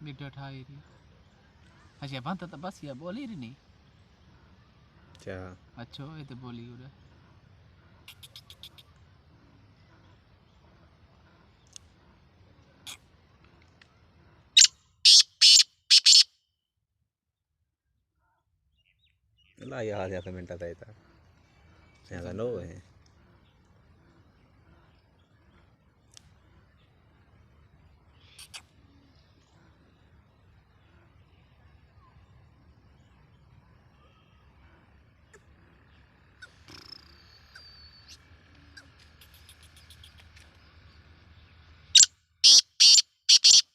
video उठाई रही अच्छा बंद तो बस ये बोली रही नहीं क्या अच्छा ये तो बोली उरे ला यार या कमेंट आता येता यहाँ का नो है